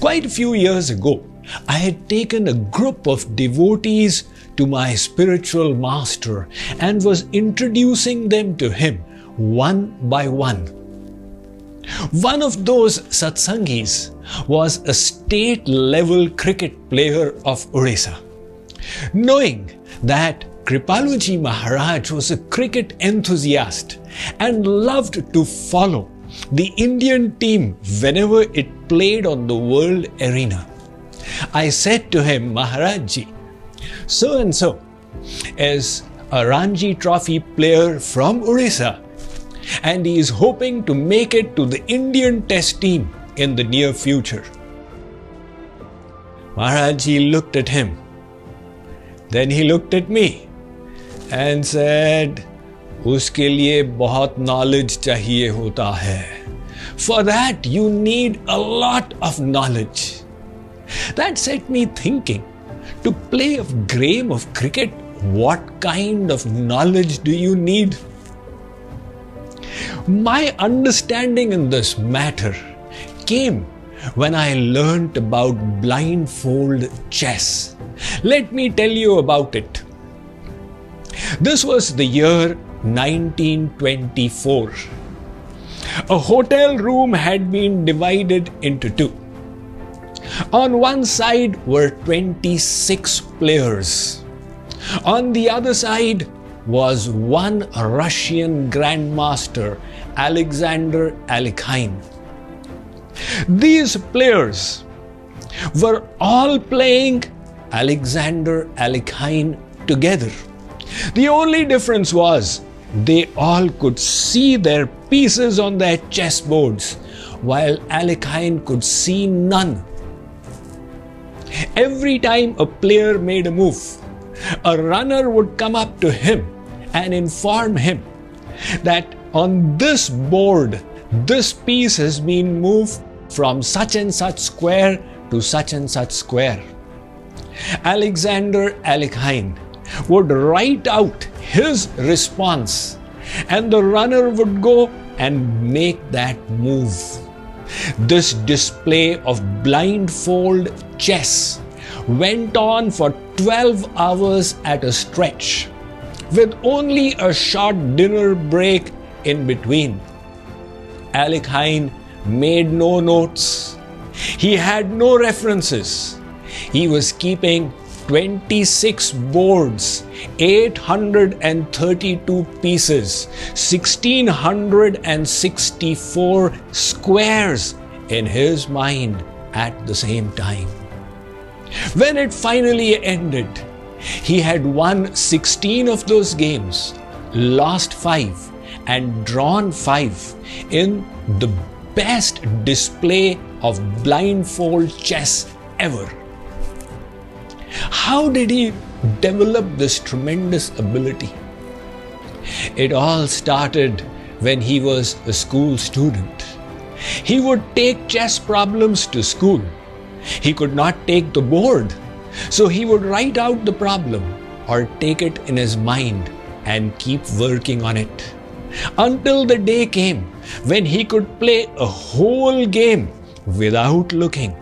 Quite a few years ago, I had taken a group of devotees to my spiritual master and was introducing them to him one by one. One of those satsangis was a state-level cricket player of Orissa. Knowing that Kripaluji Maharaj was a cricket enthusiast and loved to follow the Indian team whenever it played on the world arena, I said to him, Maharajji, so-and-so is a Ranji Trophy player from Orissa and he is hoping to make it to the Indian Test team in the near future. Maharajji looked at him. Then he looked at me and said, उसके लिए बहुत knowledge चाहिए होता है. For that you need a lot of knowledge. That set me thinking, to play a game of cricket, what kind of knowledge do you need? My understanding in this matter came when I learnt about blindfold chess. Let me tell you about it. This was the year 1924. A hotel room had been divided into two. On one side were 26 players. On the other side was one Russian grandmaster, Alexander Alekhine. These players were all playing Alexander Alekhine together. The only difference was they all could see their pieces on their chessboards, while Alekhine could see none. Every time a player made a move, a runner would come up to him and inform him that on this board, this piece has been moved from such and such square to such and such square. Alexander Alekhine would write out his response and the runner would go and make that move. This display of blindfold chess went on for 12 hours at a stretch, with only a short dinner break in between. Alekhine made no notes. He had no references. He was keeping 26 boards, 832 pieces, 1664 squares in his mind at the same time. When it finally ended, he had won 16 of those games, lost 5 and drawn 5 in the best display of blindfold chess ever. How did he develop this tremendous ability? It all started when he was a school student. He would take chess problems to school. He could not take the board, so he would write out the problem or take it in his mind and keep working on it until the day came when he could play a whole game without looking.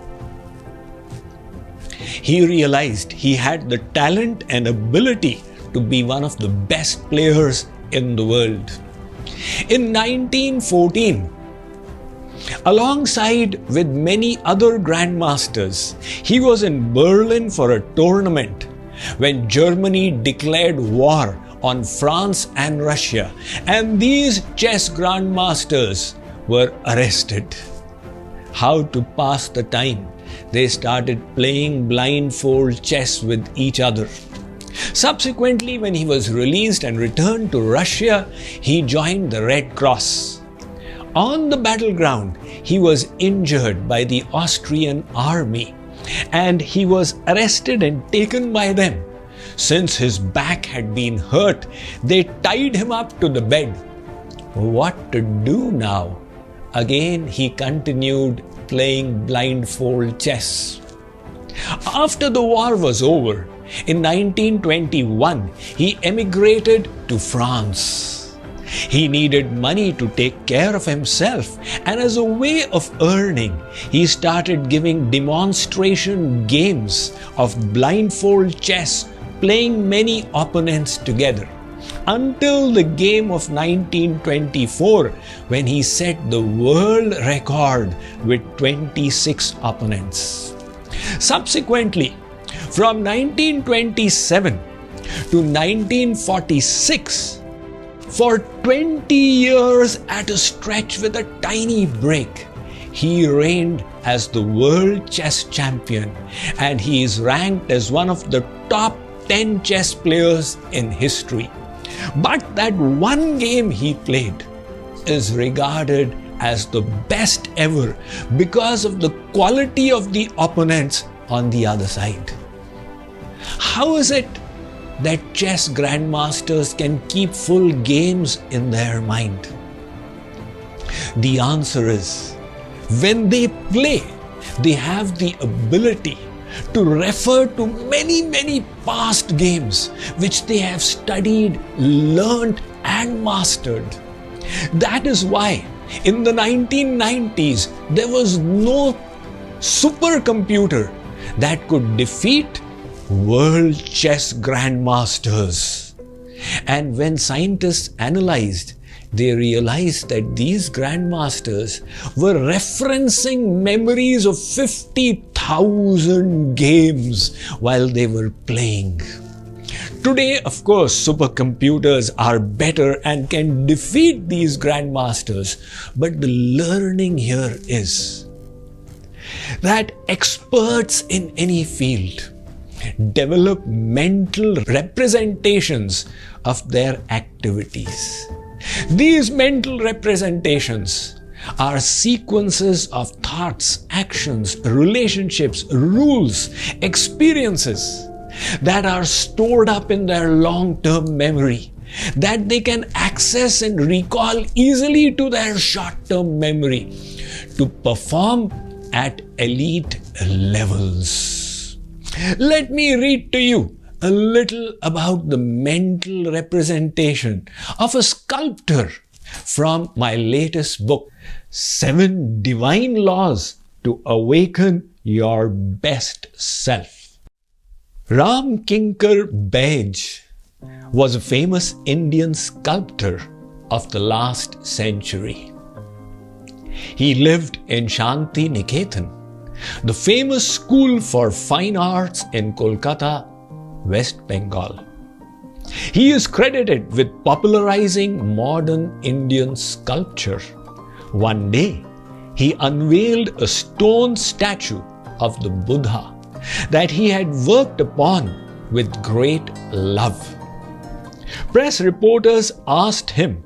He realized he had the talent and ability to be one of the best players in the world. In 1914, alongside with many other grandmasters, he was in Berlin for a tournament when Germany declared war on France and Russia, and these chess grandmasters were arrested. How to pass the time? They started playing blindfold chess with each other. Subsequently, when he was released and returned to Russia, he joined the Red Cross. On the battleground, he was injured by the Austrian army and he was arrested and taken by them. Since his back had been hurt, they tied him up to the bed. What to do now? Again, he continued playing blindfold chess. After the war was over, in 1921, he emigrated to France. He needed money to take care of himself, and as a way of earning, he started giving demonstration games of blindfold chess, playing many opponents together, until the game of 1924, when he set the world record with 26 opponents. Subsequently, from 1927 to 1946, for 20 years at a stretch with a tiny break, he reigned as the world chess champion, and he is ranked as one of the top 10 chess players in history. But that one game he played is regarded as the best ever because of the quality of the opponents on the other side. How is it that chess grandmasters can keep full games in their mind? The answer is, when they play, they have the ability to refer to many past games which they have studied, learned and mastered. That is why in the 1990s there was no supercomputer that could defeat world chess grandmasters. And when scientists analyzed, they realized that these grandmasters were referencing memories of 50,000 games while they were playing. Today, of course, supercomputers are better and can defeat these grandmasters. But the learning here is that experts in any field develop mental representations of their activities. These mental representations are sequences of thoughts, actions, relationships, rules, experiences that are stored up in their long-term memory, that they can access and recall easily to their short-term memory to perform at elite levels. Let me read to you a little about the mental representation of a sculptor from my latest book, 7 Divine Laws to Awaken Your Best Self. Ram Kinkar Baij was a famous Indian sculptor of the last century. He lived in Shanti Niketan, the famous school for fine arts in Kolkata, West Bengal. He is credited with popularizing modern Indian sculpture. One day, he unveiled a stone statue of the Buddha that he had worked upon with great love. Press reporters asked him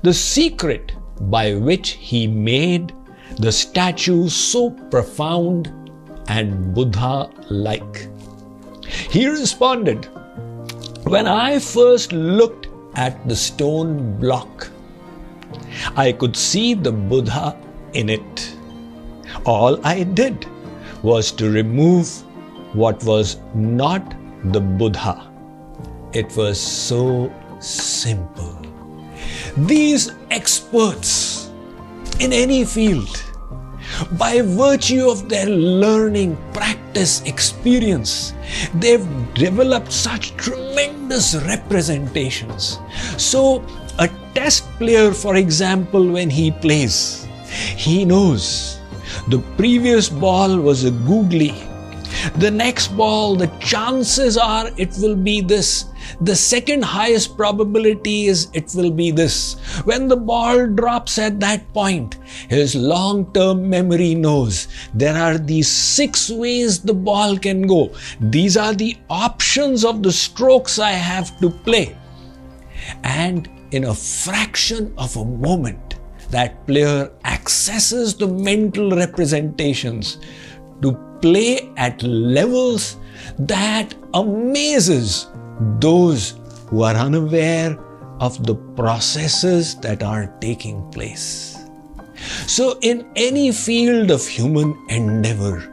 the secret by which he made the statue so profound and Buddha-like. He responded, "When I first looked at the stone block, I could see the Buddha in it. All I did was to remove what was not the Buddha. It was so simple." These experts in any field, by virtue of their learning, practice, experience, they've developed such tremendous representations. So a test player, for example, when he plays, he knows the previous ball was a googly. The next ball, the chances are it will be this. The second highest probability is it will be this. When the ball drops at that point, his long-term memory knows there are these 6 ways the ball can go. These are the options of the strokes I have to play. And in a fraction of a moment, that player accesses the mental representations to play at levels that amazes those who are unaware of the processes that are taking place. So in any field of human endeavor,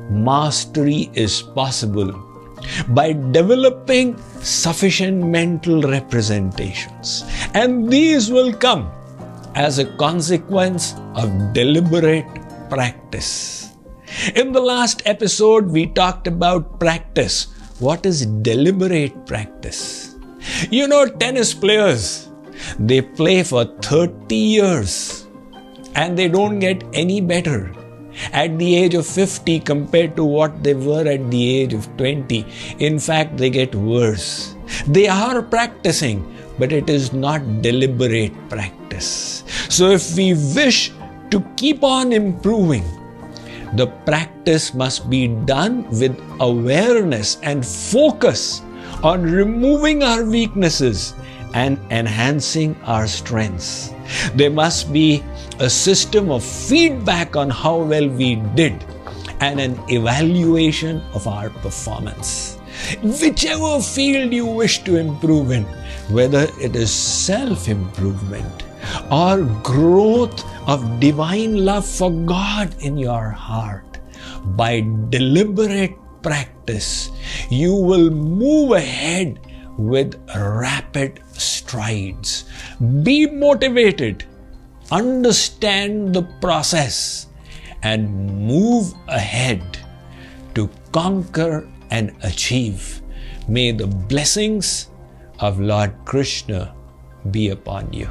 mastery is possible by developing sufficient mental representations. And these will come as a consequence of deliberate practice. In the last episode, we talked about practice. What is deliberate practice? You know, tennis players, they play for 30 years and they don't get any better at the age of 50 compared to what they were at the age of 20. In fact, they get worse. They are practicing, but it is not deliberate practice. So if we wish to keep on improving, the practice must be done with awareness and focus on removing our weaknesses and enhancing our strengths. There must be a system of feedback on how well we did and an evaluation of our performance. Whichever field you wish to improve in, whether it is self-improvement or growth of divine love for God in your heart, by deliberate practice, you will move ahead with rapid strides. Be motivated, understand the process, and move ahead to conquer and achieve. May the blessings of Lord Krishna be upon you.